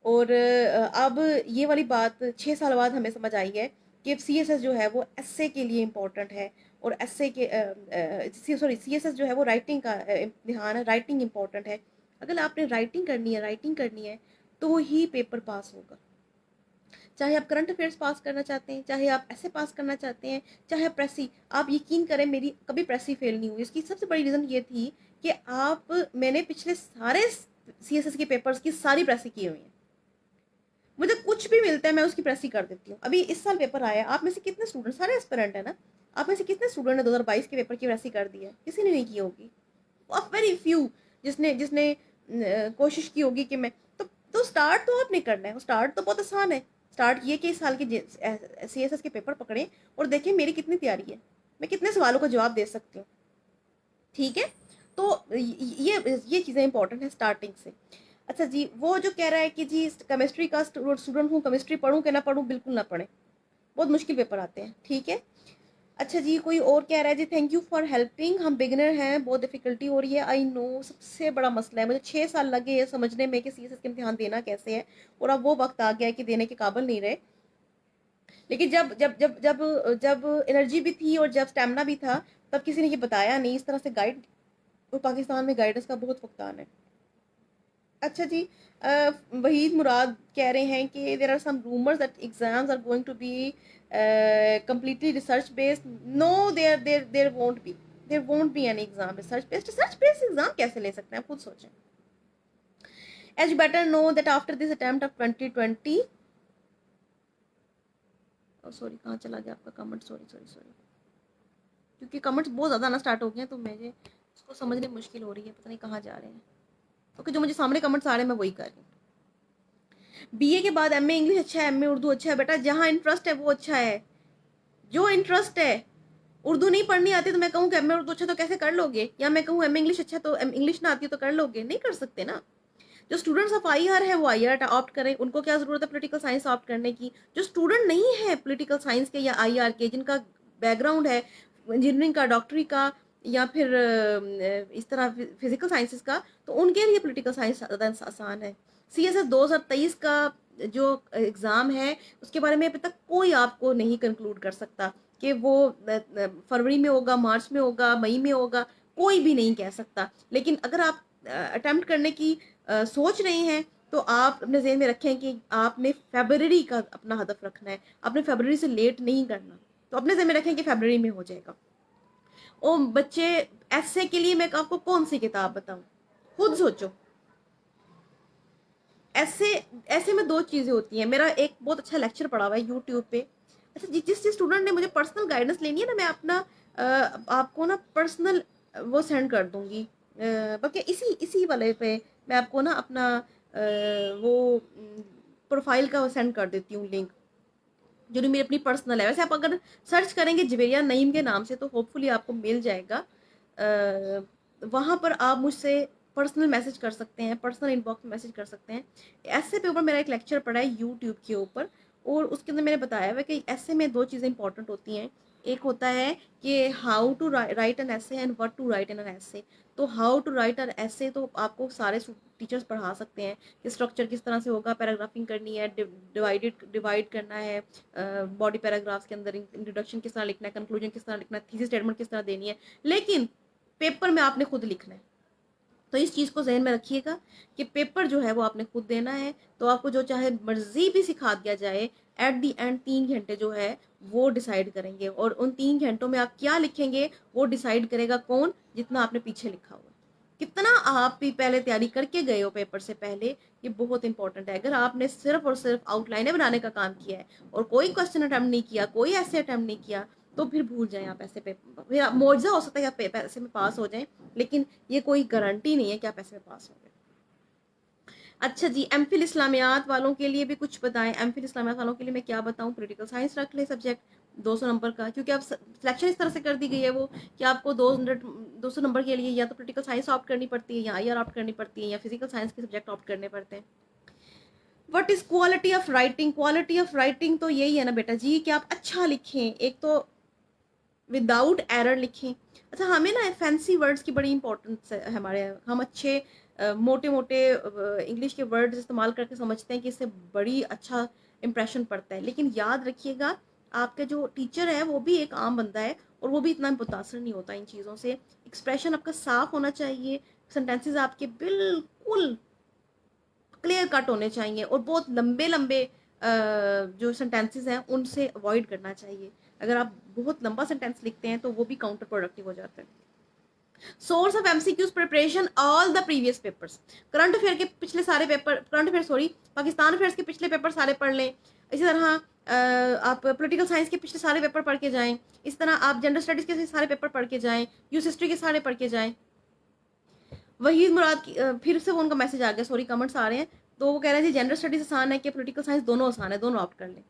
और अब ये वाली बात 6 साल बाद हमें समझ आई है कि CSS जो है वो एस्से के लिए इम्पोर्टेंट है, और एस्से के सॉरी CSS जो है वो राइटिंग का इम्तिहान है, राइटिंग इम्पोर्टेंट है। अगर आपने राइटिंग करनी है तो ही पेपर पास होगा। चाहे आप करंट अफेयर्स पास करना चाहते हैं, चाहे आप ऐसे पास करना चाहते हैं, चाहे आप प्रेसी। आप यकीन करें, मेरी कभी प्रेसी फेल नहीं हुई। इसकी सबसे बड़ी रीज़न ये थी कि मैंने पिछले सारे CSS के पेपर्स की सारी प्रेसी की हुई है। मुझे कुछ भी मिलता है मैं उसकी प्रेसी कर देती हूँ। अभी इस साल पेपर आया, आप में से कितने स्टूडेंट, सारे एस्पिरेंट है ना, आप में से कितने स्टूडेंट ने 2022 के पेपर की प्रेसी कर दी है? किसी ने नहीं की होगी, ऑफ वेरी फ्यू जिसने जिसने कोशिश की होगी कि मैं तो स्टार्ट तो आपने करना है। स्टार्ट तो बहुत आसान है। स्टार्ट ये कि इस साल के CSS के पेपर पकड़े और देखें मेरी कितनी तैयारी है, मैं कितने सवालों का जवाब दे सकती हूँ। ठीक है, तो ये चीज़ें इंपॉर्टेंट है स्टार्टिंग से। अच्छा जी, वो जो कह रहा है कि जी केमिस्ट्री का स्टूडेंट हूँ, केमिस्ट्री पढ़ूँ कि ना पढ़ूँ, बिल्कुल ना पढ़ें, बहुत मुश्किल पेपर आते हैं। ठीक है, अच्छा जी, कोई और कह रहा है जी थैंक यू फॉर हेल्पिंग, हम बिगिनर हैं, बहुत डिफिकल्टी हो रही है। आई नो, सबसे बड़ा मसला है, मुझे 6 साल लगे ये समझने में कि CSS के इम्तिहान देना कैसे है, और अब वो वक्त आ गया है कि देने के काबिल नहीं रहे। लेकिन जब जब जब जब जब एनर्जी भी थी और जब स्टेमिना भी था, तब किसी ने ये बताया नहीं इस तरह से गाइड, और पाकिस्तान में गाइडेंस का बहुत फुकदान है। अच्छा जी, वहीद मुराद कह रहे हैं कि there are some rumours that exams are going to be completely research based. No, there won't be, there won't be any exam research based exam कैसे ले सकते हैं, आप खुद सोचें। as you better know that after this attempt of 2020, sorry कहाँ चला गया आपका कमेंट, सॉरी क्योंकि कमेंट्स बहुत ज़्यादा आना स्टार्ट हो गए हैं तो मुझे उसको समझने मुश्किल हो रही है, पता नहीं कहाँ जा रहे हैं। क्योंकि जो मुझे सामने कमेंट्स आ रहे हैं मैं वही कर रही हूँ। BA के बाद MA इंग्लिश अच्छा है, MA उर्दू अच्छा है। बेटा जहाँ इंटरेस्ट है वो अच्छा है, जो इंटरेस्ट है। उर्दू नहीं पढ़नी आती तो मैं कहूँ कि MA उर्दू अच्छा तो कैसे कर लोगे, या मैं कहूँ MA इंग्लिश अच्छा तो इंग्लिश ना आती तो कर लोगे, नहीं कर सकते ना। जो स्टूडेंट्स ऑफ IR है वो IR ऑप्ट करें, उनको क्या ज़रूरत है पॉलिटिकल साइंस ऑप्ट करने की। जो स्टूडेंट नहीं है पॉलिटिकल साइंस के या IR के, जिनका बैकग्राउंड है इंजीनियरिंग का, डॉक्टरी का, या फिर इस तरह फिजिकल साइंसेस का, तो उनके लिए पॉलिटिकल साइंस ज़्यादा आसान है। CSS 2023 का जो एग्ज़ाम है उसके बारे में अभी तक कोई आपको नहीं कंक्लूड कर सकता कि वो फरवरी में होगा, मार्च में होगा, मई में होगा, कोई भी नहीं कह सकता। लेकिन अगर आप अटेम्प्ट करने की सोच रहे हैं तो आप अपने ज़हन में रखें कि आपने फरवरी का अपना हदफ रखना है, आपने फरवरी से लेट नहीं करना। तो अपने ज़हन में रखें कि फरवरी में हो जाएगा। ओ बच्चे, ऐसे के लिए मैं आपको कौन सी किताब बताऊं, खुद सोचो। ऐसे ऐसे में 2 चीज़ें होती हैं। मेरा एक बहुत अच्छा लेक्चर पड़ा हुआ है यूट्यूब पे। अच्छा जिस स्टूडेंट ने मुझे पर्सनल गाइडेंस लेनी है ना, मैं अपना आपको ना पर्सनल वो सेंड कर दूंगी, बल्कि इसी इसी वाले पे मैं आपको ना अपना वो प्रोफाइल का सेंड कर देती हूँ लिंक, जो मेरी अपनी पर्सनल है। वैसे आप अगर सर्च करेंगे जवेरिया नईम के नाम से तो होपफुली आपको मिल जाएगा। वहाँ पर आप मुझसे पर्सनल मैसेज कर सकते हैं, पर्सनल इनबॉक्स में मैसेज कर सकते हैं। ऐसे पे ऊपर मेरा एक लेक्चर पड़ा है यूट्यूब के ऊपर, और उसके अंदर मैंने बताया हुआ कि ऐसे में 2 चीज़ें इंपॉर्टेंट होती हैं। एक होता है कि how to write an essay and what to write in an essay. तो how to write an essay तो आपको सारे टीचर्स पढ़ा सकते हैं कि स्ट्रक्चर किस तरह से होगा, पैराग्राफिंग करनी है, डिवाइड करना है बॉडी पैराग्राफ्स के अंदर, इंट्रोडक्शन किस तरह लिखना है, कंक्लूजन किस तरह लिखना है, थीसिस स्टेटमेंट किस तरह देनी है, लेकिन पेपर में आपने खुद लिखना है। तो इस चीज़ को जहन में रखिएगा कि पेपर जो है वो आपने खुद देना है। तो आपको जो चाहे मर्जी भी सिखा दिया जाए, एट दी एंड 3 घंटे जो है वो डिसाइड करेंगे, और उन 3 घंटों में आप क्या लिखेंगे वो डिसाइड करेगा कौन, जितना आपने पीछे लिखा हुआ, कितना आप भी पहले तैयारी करके गए हो पेपर से पहले, ये बहुत इंपॉर्टेंट है। अगर आपने सिर्फ और सिर्फ आउटलाइनें बनाने का काम किया है और कोई क्वेश्चन अटेम्प्ट नहीं किया, कोई ऐसे अटेम्प्ट नहीं किया, तो फिर भूल जाएं आप ऐसे पेपर। फिर मुआवजा हो सकता है कि आप ऐसे में पास हो जाएं, लेकिन ये कोई गारंटी नहीं है कि आप ऐसे में पास होंगे। अच्छा जी, एमफिल इस्लामियात वालों के लिए भी कुछ बताएं। एमफिल इस्लामियात वालों के लिए मैं क्या बताऊं, पॉलिटिकल साइंस रख ले सब्जेक्ट 200 नंबर का, क्योंकि अब सिलेक्शन इस तरह से कर दी गई है वो कि आपको 200 नंबर के लिए या तो पॉलिटिकल साइंस ऑप्ट करनी पड़ती है, या आईआर ऑप्ट करनी पड़ती है, या फिजिकल साइंस के सब्जेक्ट ऑप्ट करने पड़ते हैं। What is quality of writing? Quality of writing तो यही है ना बेटा जी कि आप अच्छा लिखें, एक तो विदाउट एरर लिखें। अच्छा, हमें ना फैंसी वर्ड्स की बड़ी इंपॉर्टेंस है हमारे यहाँ। हम अच्छे मोटे मोटे इंग्लिश के वर्ड्स इस्तेमाल करके समझते हैं कि इससे बड़ी अच्छा इंप्रेशन पड़ता है, लेकिन याद रखिएगा आपका जो टीचर है वो भी एक आम बंदा है, और वो भी इतना मुतासर नहीं होता इन चीज़ों से। एक्सप्रेशन आपका साफ होना चाहिए, सेंटेंसेस आपके बिल्कुल क्लियर कट होने चाहिए, और बहुत लंबे लंबे जो सेंटेंसेस हैं उनसे अवॉइड करना चाहिए। अगर आप बहुत लंबा सेंटेंस लिखते हैं तो वो भी काउंटर प्रोडक्टिव हो जाता है। Source of MCQs preparation all the previous papers. Current affair के पिछले सारे paper, current affair sorry, Pakistan affairs के पिछले पेपर सारे पढ़ लें। इसी तरह आप पॉलिटिकल साइंस के पिछले सारे पेपर पढ़ के जाएं। इस तरह आप जनरल स्टडीज के सारे पेपर पढ़ के जाएं, यूएस हिस्ट्री के सारे पढ़ के जाएं। वहीद मुराद की फिर से वो उनका मैसेज आ गया, सॉरी कमेंट्स आ रहे हैं। तो वो कह रहे हैं जी जनरल स्टडीज आसान है कि पॉलिटिकल साइंस? दोनों आसान है, दोनों ऑप्ट कर लें।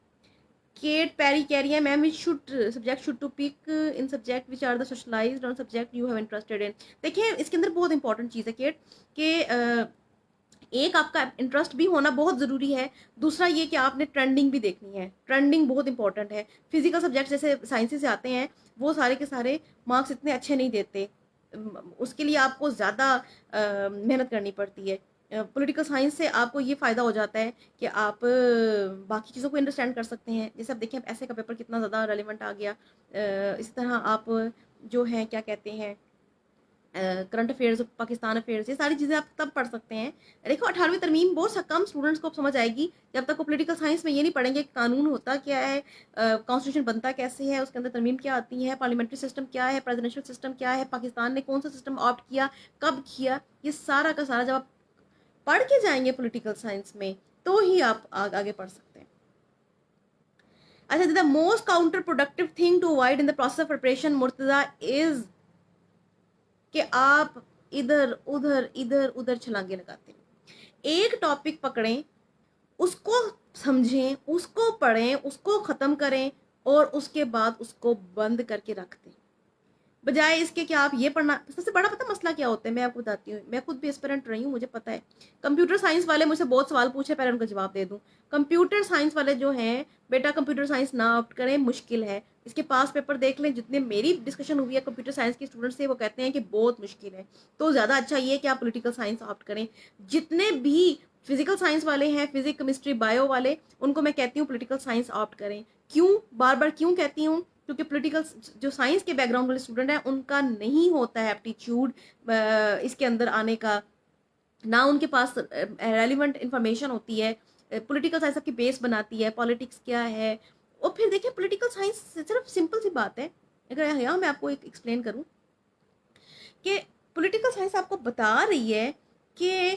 केट पैरी कह रही है ma'am which should subject should to pick in subject which are the socialised on subject you have interested in. देखिए इसके अंदर बहुत इंपॉर्टेंट चीज़ है केट कि एक आपका इंटरेस्ट भी होना बहुत ज़रूरी है, दूसरा ये कि आपने ट्रेंडिंग भी देखनी है। ट्रेंडिंग बहुत इंपॉर्टेंट है। फिजिकल सब्जेक्ट जैसे साइंसेज से आते हैं वो सारे के सारे मार्क्स इतने अच्छे नहीं देते, उसके लिए आपको ज़्यादा मेहनत करनी पड़ती है। पॉलिटिकल साइंस से आपको ये फ़ायदा हो जाता है कि आप बाकी चीज़ों को अंडरस्टैंड कर सकते हैं। जैसे आप देखें ऐसे का पेपर कितना ज़्यादा रेलिवेंट आ गया। इसी तरह आप जो है क्या कहते हैं करंट अफेयर्स, पाकिस्तान अफेयर्स, ये सारी चीज़ें आप तब पढ़ सकते हैं। देखो 18वीं तरमीम बहुत सा कम स्टूडेंट्स को समझ आएगी जब तक वो पॉलिटिकल साइंस में ये नहीं पढ़ेंगे कि कानून होता क्या है, कॉन्स्टिट्यूशन बनता कैसे है, उसके अंदर तरमीम क्या आती है, पार्लियामेंट्री सिस्टम क्या है, प्रेसिडेंशियल सिस्टम क्या है, पाकिस्तान ने कौन सा सिस्टम ऑप्ट किया, कब किया, ये सारा का सारा जब आप पढ़ के जाएंगे पॉलिटिकल साइंस में तो ही आप आगे पढ़ सकते हैं। अच्छा, the most counterproductive thing to avoid in the process of preparation Murtaza is कि आप इधर उधर इधर उधर छलांगे लगाते हैं। एक टॉपिक पकड़ें, उसको समझें, उसको पढ़ें, उसको ख़त्म करें, और उसके बाद उसको बंद करके रख दें, बजाय इसके कि आप ये पढ़ना। सबसे बड़ा पता मसला क्या होता है, मैं आपको बताती हूँ। मैं खुद भी एस्पिरेंट रही हूँ, मुझे पता है। कंप्यूटर साइंस वाले मुझसे बहुत सवाल पूछे, पहले उनका जवाब दे दूँ। कंप्यूटर साइंस वाले जो हैं बेटा, कंप्यूटर साइंस ना ऑप्ट करें, मुश्किल है। इसके पास पेपर देख लें, जितने मेरी डिस्कशन हुई है कंप्यूटर साइंस के स्टूडेंट से, वो कहते हैं कि बहुत मुश्किल है। तो ज़्यादा अच्छा ये है कि आप पॉलिटिकल साइंस ऑप्ट करें। जितने भी फिजिकल साइंस वाले हैं, फिजिक्स केमिस्ट्री बायो वाले, उनको मैं कहती हूँ पॉलिटिकल साइंस ऑप्ट करें। क्यों बार बार क्यों कहती हूँ? क्योंकि पॉलिटिकल जो साइंस के बैकग्राउंड वाले स्टूडेंट हैं उनका नहीं होता है एप्टीट्यूड इसके अंदर आने का, ना उनके पास रेलिवेंट इंफॉर्मेशन होती है। पॉलिटिकल साइंस आपकी बेस बनाती है, पॉलिटिक्स क्या है। और फिर देखिए पॉलिटिकल साइंस सिर्फ सिंपल सी बात है, अगर यहाँ मैं आपको एक एक्सप्लेन करूँ कि पॉलिटिकल साइंस आपको बता रही है कि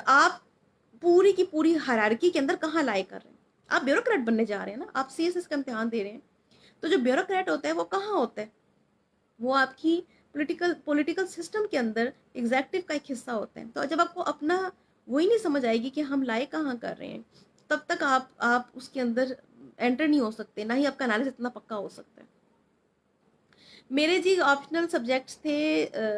आप पूरी की पूरी हायरार्की के अंदर कहाँ लाई कर रहे हैं। आप ब्यूरोक्रेट बनने जा रहे हैं ना, आप सीएसएस का इम्तिहान दे रहे हैं, तो जो ब्यूरोक्रेट होता है वो कहाँ होता है? वो आपकी पॉलिटिकल सिस्टम के अंदर एग्जेक्टिव का एक हिस्सा होता है। तो जब आपको अपना वही नहीं समझ आएगी कि हम लाए कहाँ कर रहे हैं, तब तक आप उसके अंदर एंटर नहीं हो सकते, ना ही आपका एनालिसिस इतना पक्का हो सकता है। मेरे जी ऑप्शनल सब्जेक्ट्स थे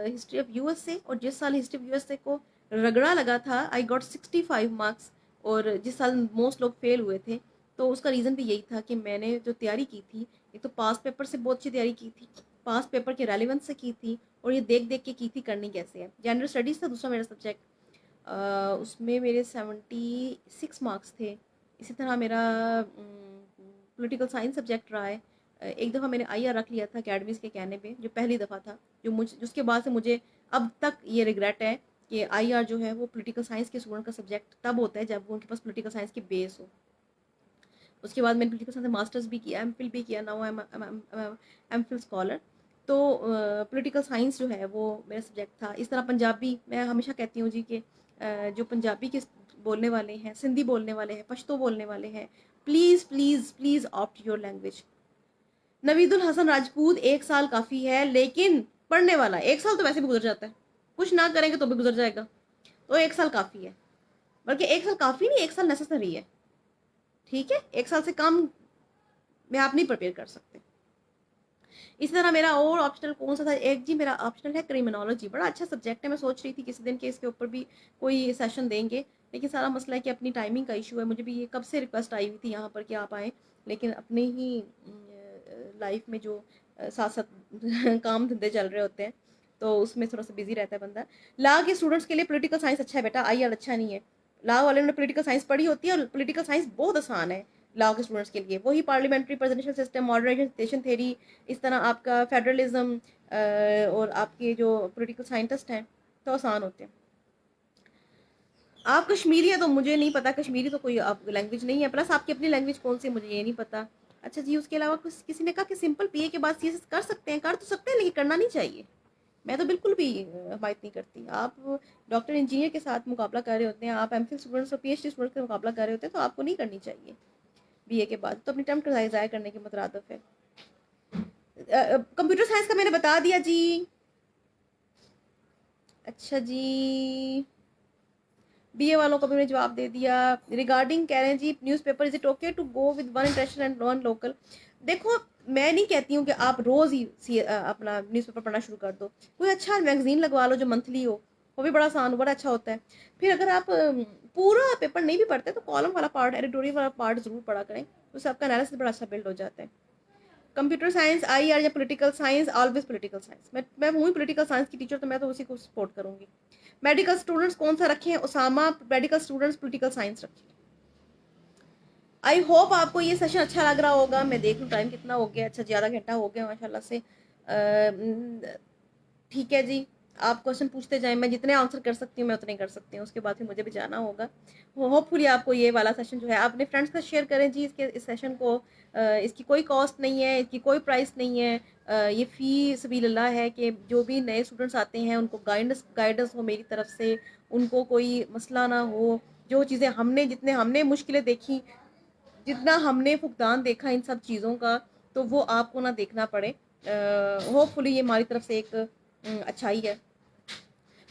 हिस्ट्री ऑफ यूएसए, और जिस साल हिस्ट्री ऑफ यूएसए को रगड़ा लगा था आई गॉट 65 मार्क्स, और जिस साल मोस्ट लोग फेल हुए थे, तो उसका रीज़न भी यही था कि मैंने जो तैयारी की थी एक तो पास्ट पेपर से बहुत अच्छी तैयारी की थी, पास्ट पेपर के रेलिवेंस से की थी, और ये देख देख के की थी करनी कैसे है। जेंडर स्टडीज़ था दूसरा मेरा सब्जेक्ट, उसमें मेरे 76 मार्क्स थे। इसी तरह मेरा पॉलिटिकल साइंस सब्जेक्ट रहा है। एक दफ़ा मैंने आईआर रख लिया था अकेडमीज़ के कहने पे, जो पहली दफ़ा था, उसके बाद से मुझे अब तक ये रिग्रेट है कि आईआर जो है वो पॉलिटिकल साइंस के स्टूडेंट का सब्जेक्ट तब होता है जब उनके पास पॉलिटिकल साइंस की बेस हो। उसके बाद मैंने पॉलिटिकल साइंस में मास्टर्स भी किया, एमफिल भी किया, नाउ एमफिल स्कॉलर। तो पॉलिटिकल साइंस जो है वो मेरा सब्जेक्ट था। इस तरह पंजाबी, मैं हमेशा कहती हूँ जी कि जो पंजाबी के बोलने वाले हैं, सिंधी बोलने वाले हैं, पश्तो बोलने वाले हैं, please please please opt your language. Naveedul Hassan Rajput, 1 साल काफ़ी है, लेकिन पढ़ने वाला 1 साल तो वैसे भी गुजर जाता है, कुछ ना करेंगे तो भी गुजर जाएगा, तो 1 साल काफ़ी है। बल्कि 1 साल काफ़ी नहीं, 1 साल नेसेसरी है। ठीक है, 1 साल से कम में आप नहीं प्रिपेयर कर सकते। इसी तरह मेरा और ऑप्शनल कौन सा था, एक जी मेरा ऑप्शनल है क्रिमिनोलॉजी, बड़ा अच्छा सब्जेक्ट है। मैं सोच रही थी किसी दिन के इसके ऊपर भी कोई सेशन देंगे, लेकिन सारा मसला है कि अपनी टाइमिंग का इशू है। मुझे भी ये कब से रिक्वेस्ट आई हुई थी यहाँ पर कि आप आएँ, लेकिन अपने ही लाइफ में जो साथ साथ काम धंधे चल रहे होते हैं, तो उसमें थोड़ा सा बिजी रहता है बंदा। लॉ के स्टूडेंट्स के लिए पॉलिटिकल साइंस अच्छा है बेटा, आईआर अच्छा नहीं है। लॉ वाले ने पॉलिटिकल साइंस पढ़ी होती है, और पॉलिटिकल साइंस बहुत आसान है लॉ के स्टूडेंट्स के लिए। वही parliamentary presidential system, modernisation theory, इस तरह आपका फेडरलिज्म, और आपके जो पॉलिटिकल साइंटिस्ट हैं तो आसान होते हैं। आप कश्मीरी है तो मुझे नहीं पता, कश्मीरी तो कोई आप लैंग्वेज नहीं है, प्लस आपकी अपनी लैंग्वेज कौन सी मुझे ये नहीं पता। अच्छा जी, उसके अलावा किसी ने कहा कि सिंपल पीए के बाद सीएसएस कर सकते हैं, कर तो सकते हैं लेकिन करना नहीं चाहिए। मैं तो बिल्कुल भी हिमायत नहीं करती। आप डॉक्टर इंजीनियर के साथ मुकाबला कर रहे होते हैं, आप एमफिल स्टूडेंट्स और पीएचडी स्टूडेंट्स का मुकाबला कर रहे होते हैं, तो आपको नहीं करनी चाहिए बीए के बाद, तो अपनी टाइम ज़ाया करने के मुतरादिफ है। कंप्यूटर साइंस का मैंने बता दिया जी। अच्छा जी, बीए वालों को भी मैंने जवाब दे दिया। रिगार्डिंग कह रहे हैं जी newspaper, is it okay to go with one international and one local. देखो, मैं नहीं कहती हूँ कि आप रोज़ ही अपना न्यूज़पेपर पढ़ना शुरू कर दो। कोई अच्छा मैगजीन लगवा लो जो मंथली हो, वो भी बड़ा आसान, बड़ा अच्छा होता है। फिर अगर आप पूरा पेपर नहीं भी पढ़ते तो कॉलम वाला पार्ट, एडिटोरियल वाला पार्ट ज़रूर पढ़ा करें, उससे आपका एनालिसिस बड़ा अच्छा बिल्ड हो जाता है। कंप्यूटर साइंस, आईआर या political science, always political science. मैं हूँ पॉलिटिकल साइंस की टीचर, तो मैं तो उसी को सपोर्ट करूंगी। मेडिकल स्टूडेंट्स कौन सा रखें, Usama. Medical students political science रखें। आई होप आपको ये सेशन अच्छा लग रहा होगा। मैं देख लूँ टाइम कितना हो गया। अच्छा जी, आधा घंटा हो गया माशाल्लाह से। ठीक है जी, आप क्वेश्चन पूछते जाएं, मैं जितने आंसर कर सकती हूँ मैं उतने कर सकती हूँ, उसके बाद फिर मुझे भी जाना होगा। होपफुली आपको ये वाला सेशन जो है, आप अपने फ्रेंड्स का शेयर करें जी इसके, इस सेशन को। इसकी कोई कॉस्ट नहीं है, इसकी कोई प्राइस नहीं है। ये फ़ी सबीलिल्लाह है कि जो भी नए स्टूडेंट्स आते हैं उनको गाइडेंस हो मेरी तरफ से, उनको कोई मसला ना हो। जो चीज़ें हमने, जितने हमने मुश्किलें देखी, जितना हमने फुकदान देखा इन सब चीज़ों का, तो वो आपको ना देखना पड़े। होपफुली ये हमारी तरफ से एक अच्छाई है।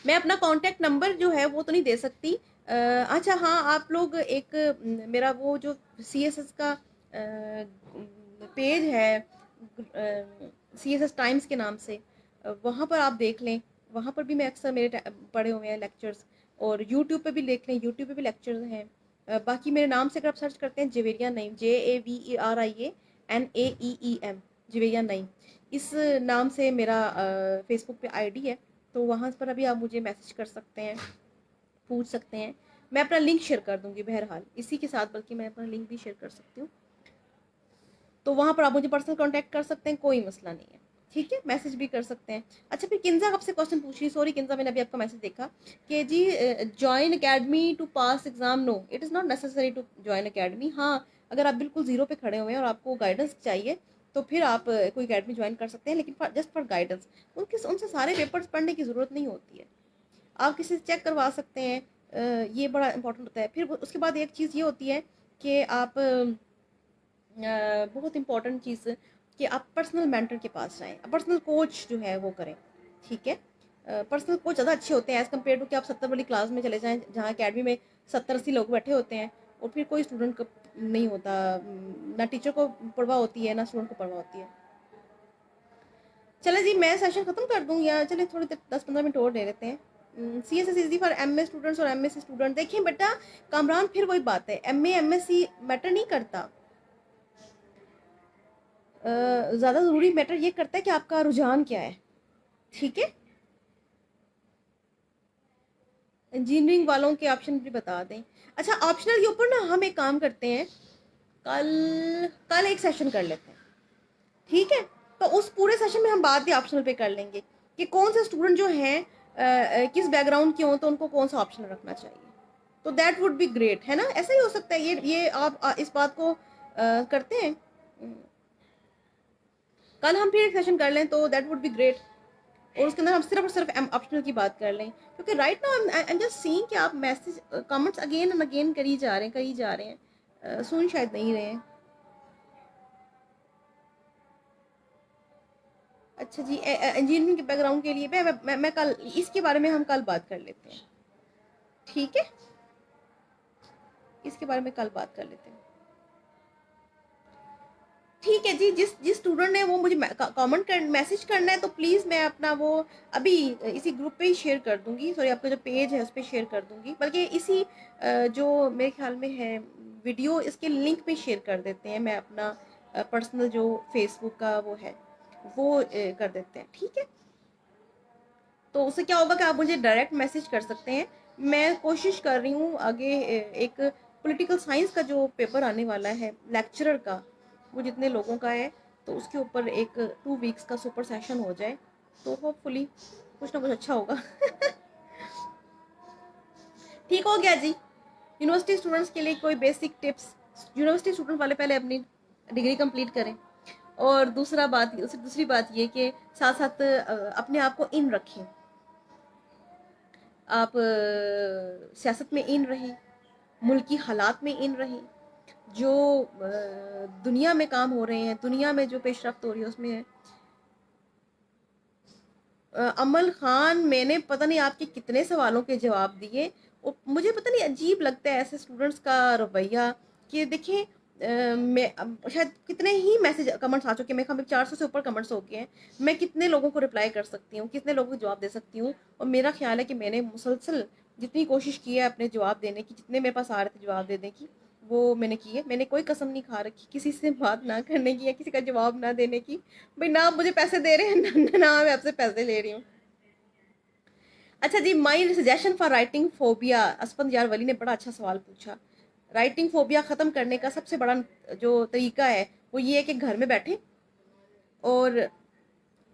मैं अपना कॉन्टैक्ट नंबर जो है वो तो नहीं दे सकती। अच्छा हाँ, आप लोग एक मेरा वो जो सीएसएस का पेज है, सीएसएस टाइम्स के नाम से, वहाँ पर आप देख लें। वहाँ पर भी मैं अक्सर मेरे पढ़े हुए हैं लेक्चर्स, और यूट्यूब पे भी देख लें, यूट्यूब पे भी लेक्चर्स हैं। बाकी मेरे नाम से अगर आप सर्च करते हैं जवेरिया नईम, JAVERIANAEEM, जवेरिया नईम, इस नाम से मेरा फेसबुक पे आईडी है। तो वहाँ पर अभी आप मुझे मैसेज कर सकते हैं, पूछ सकते हैं। मैं अपना लिंक शेयर कर दूँगी बहरहाल इसी के साथ, बल्कि मैं अपना लिंक भी शेयर कर सकती हूँ। तो वहाँ पर आप मुझे पर्सनल कांटेक्ट कर सकते हैं, कोई मसला नहीं है। ठीक है, मैसेज भी कर सकते हैं। अच्छा, फिर किन्जा आपसे क्वेश्चन पूछ रही, सॉरी किन्जा, मैंने अभी आपका मैसेज देखा कि जी join academy to pass exam. No, it is not necessary to join academy. हाँ, अगर आप बिल्कुल ज़ीरो पे खड़े हुए हैं और आपको गाइडेंस चाहिए, तो फिर आप कोई अकेडमी ज्वाइन कर सकते हैं, लेकिन जस्ट फॉर गाइडेंस। उनसे सारे पेपर्स पढ़ने की ज़रूरत नहीं होती है, आप किसी से चेक करवा सकते हैं। ये बड़ा इंपॉर्टेंट होता है। फिर उसके बाद एक चीज़ ये होती है कि आप बहुत इंपॉर्टेंट चीज़ कि आप पर्सनल मेंटर के पास जाएं, पर्सनल कोच जो है वो करें। ठीक है, पर्सनल कोच ज़्यादा अच्छे होते हैं एज़ कम्पेयर टू कि आप 70 वाली क्लास में चले जाएं, जहाँ अकेडमी में 70-80 लोग बैठे होते हैं, और फिर कोई स्टूडेंट को नहीं होता, ना टीचर को परवाह होती है ना स्टूडेंट को परवाह होती है। चले जी, मैं सेशन ख़त्म कर दूँ, या चले थोड़ी देर 10-15 मिनट और ले लेते हैं। CSS easy for MA students और MSc स्टूडेंट। देखिए बेटा कामरान, फिर वही बात है, MA MSc मैटर नहीं करता। ज़्यादा ज़रूरी मैटर ये करता है कि आपका रुझान क्या है, ठीक है। इंजीनियरिंग वालों के ऑप्शन भी बता दें। अच्छा, ऑप्शनल के ऊपर ना हम एक काम करते हैं, कल कल एक सेशन कर लेते हैं, ठीक है। तो उस पूरे सेशन में हम बात भी ऑप्शनल पे कर लेंगे कि कौन से स्टूडेंट जो हैं किस बैकग्राउंड के हों तो उनको कौन सा ऑप्शन रखना चाहिए। तो दैट वुड बी ग्रेट, है ना, ऐसा ही हो सकता है। ये आप इस बात को करते हैं। कल हम फिर एक सेशन कर लें तो दैट वुड बी ग्रेट, और उसके अंदर हम सिर्फ और सिर्फ ऑप्शनल की बात कर लें, क्योंकि right now I am just seeing कि आप message comments again and again करी जा रहे हैं, सुन शायद नहीं रहे हैं। अच्छा जी, इंजीनियरिंग के बैकग्राउंड के लिए मैं कल इसके बारे में हम कल बात कर लेते हैं, ठीक है। इसके बारे में कल बात कर लेते हैं, ठीक है जी। जिस जिस स्टूडेंट ने वो मुझे कमेंट कर मैसेज करना है तो प्लीज़ मैं अपना वो अभी इसी ग्रुप पे ही शेयर कर दूंगी, सॉरी आपका जो पेज है उस पर शेयर कर दूंगी, बल्कि इसी जो मेरे ख्याल में है वीडियो, इसके लिंक पे शेयर कर देते हैं। मैं अपना पर्सनल जो फेसबुक का वो है वो कर देते हैं, ठीक है। तो उससे क्या होगा कि आप मुझे डायरेक्ट मैसेज कर सकते हैं। मैं कोशिश कर रही हूँ आगे एक पॉलिटिकल साइंस का जो पेपर आने वाला है लेक्चरर का, वो जितने लोगों का है, तो उसके ऊपर एक 2 वीक्स का सुपर सेशन हो जाए तो होपफुली कुछ ना कुछ अच्छा होगा। ठीक हो गया जी। यूनिवर्सिटी स्टूडेंट्स के लिए कोई बेसिक टिप्स, यूनिवर्सिटी स्टूडेंट वाले पहले अपनी डिग्री कंप्लीट करें, और दूसरी बात ये कि साथ साथ अपने आप को इन रखें, आप सियासत में इन रहें, मुल्की हालात में इन रहें, जो दुनिया में काम हो रहे हैं, दुनिया में जो पेशरफ्त हो रही है उसमें है। अमल खान, मैंने पता नहीं आपके कितने सवालों के जवाब दिए, और मुझे पता नहीं अजीब लगता है ऐसे स्टूडेंट्स का रवैया कि देखें मैं शायद कितने ही मैसेज कमेंट्स आ चुके हैं, मेरे ख्याल में 400 से ऊपर कमेंट्स हो गए हैं। मैं कितने लोगों को रिप्लाई कर सकती हूँ, कितने लोगों को जवाब दे सकती हूँ, और मेरा ख्याल है कि मैंने मुसलसल जितनी कोशिश की है अपने जवाब देने की, जितने मेरे पास आ रहे थे जवाब देने की, वो मैंने की है। मैंने कोई कसम नहीं खा रखी किसी से बात ना करने की या किसी का जवाब ना देने की। भाई ना आप मुझे पैसे दे रहे हैं ना मैं आपसे पैसे ले रही हूँ। अच्छा जी, my suggestion for writing phobia, Asfand Yar Wali ने बड़ा अच्छा सवाल पूछा। राइटिंग फोबिया ख़त्म करने का सबसे बड़ा जो तरीका है वो ये है कि घर में बैठें और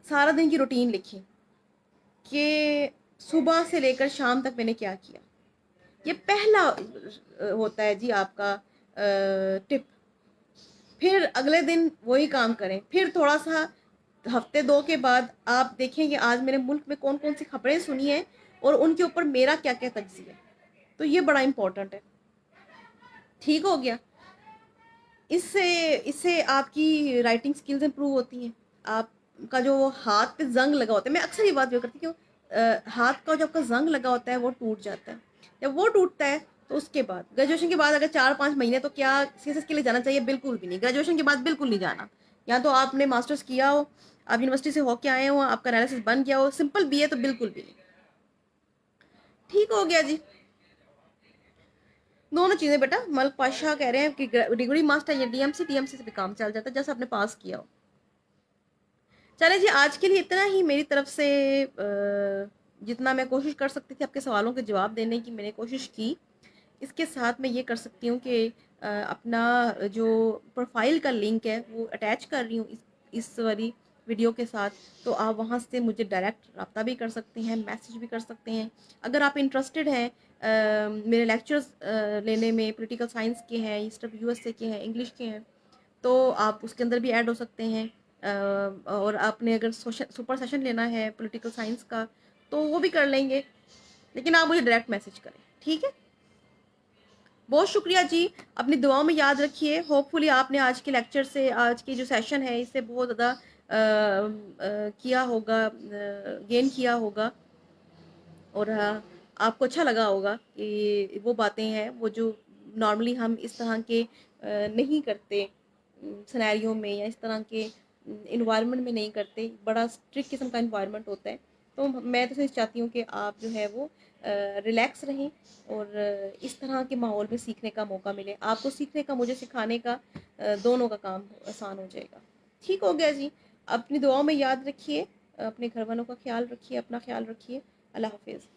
सारा दिन की रूटीन लिखें कि सुबह से लेकर शाम तक मैंने क्या किया। ये पहला होता है जी आपका टिप। फिर अगले दिन वही काम करें, फिर थोड़ा सा हफ्ते 2 के बाद आप देखें कि आज मेरे मुल्क में कौन कौन सी खबरें सुनी हैं और उनके ऊपर मेरा क्या क्या तज्जिया है। तो ये बड़ा इंपॉर्टेंट है, ठीक हो गया। इससे इससे आपकी राइटिंग स्किल्स इंप्रूव होती हैं। आपका जो हाथ पे जंग लगा होता है, मैं अक्सर ये बात भी करती हूँ, हाथ का जो आपका जंग लगा होता है वो टूट जाता है। जब वो टूटता है तो उसके बाद ग्रेजुएशन के बाद अगर 4-5 महीने, तो क्या सीएसएस के लिए जाना चाहिए? बिल्कुल भी नहीं, ग्रेजुएशन के बाद बिल्कुल नहीं जाना। या तो आपने मास्टर्स किया हो, आप यूनिवर्सिटी से होके आए हो, आपका एनालिसिस बन गया हो, सिंपल बीए तो बिल्कुल भी नहीं। ठीक हो गया जी। दोनों चीज़ें बेटा, मलिक पाशाह कह रहे हैं कि डिग्री मास्टर या डीएमसी से भी काम चल जाता है, जैसे आपने पास किया हो। चले जी, आज के लिए इतना ही मेरी तरफ से। जितना मैं कोशिश कर सकती थी आपके सवालों के जवाब देने की मैंने कोशिश की। इसके साथ मैं ये कर सकती हूँ कि अपना जो प्रोफाइल का लिंक है वो अटैच कर रही हूँ इस वाली वीडियो के साथ। तो आप वहाँ से मुझे डायरेक्ट रब्ता भी कर सकते हैं, मैसेज भी कर सकते हैं। अगर आप इंटरेस्टेड हैं मेरे लेक्चर्स लेने में, पॉलिटिकल साइंस के हैं, ये सिर्फ यूएसए के हैं, इंग्लिश के हैं, तो आप उसके अंदर भी ऐड हो सकते हैं। और आपने अगर सुपर सेशन लेना है पॉलिटिकल साइंस का तो वो भी कर लेंगे, लेकिन आप मुझे डायरेक्ट मैसेज करें, ठीक है। बहुत शुक्रिया जी, अपनी दुआओं में याद रखिए। होपफुली आपने आज के लेक्चर से, आज की जो सेशन है इससे बहुत ज़्यादा किया होगा, गेन किया होगा, और आपको अच्छा लगा होगा कि वो बातें हैं वो जो नॉर्मली हम इस तरह के नहीं करते सिनेरियो में, या इस तरह के इन्वायरमेंट में नहीं करते। बड़ा स्ट्रिक्ट किस्म का इन्वायरमेंट होता है। तो मैं तो सिर्फ चाहती हूँ कि आप जो है वो रिलैक्स रहें, और इस तरह के माहौल में सीखने का मौका मिले आपको, सीखने का, मुझे सिखाने का, दोनों का काम आसान हो जाएगा। ठीक हो गया जी। अपनी दुआओं में याद रखिए, अपने घर वालों का ख्याल रखिए, अपना ख्याल रखिए। अल्लाह हाफ़िज़।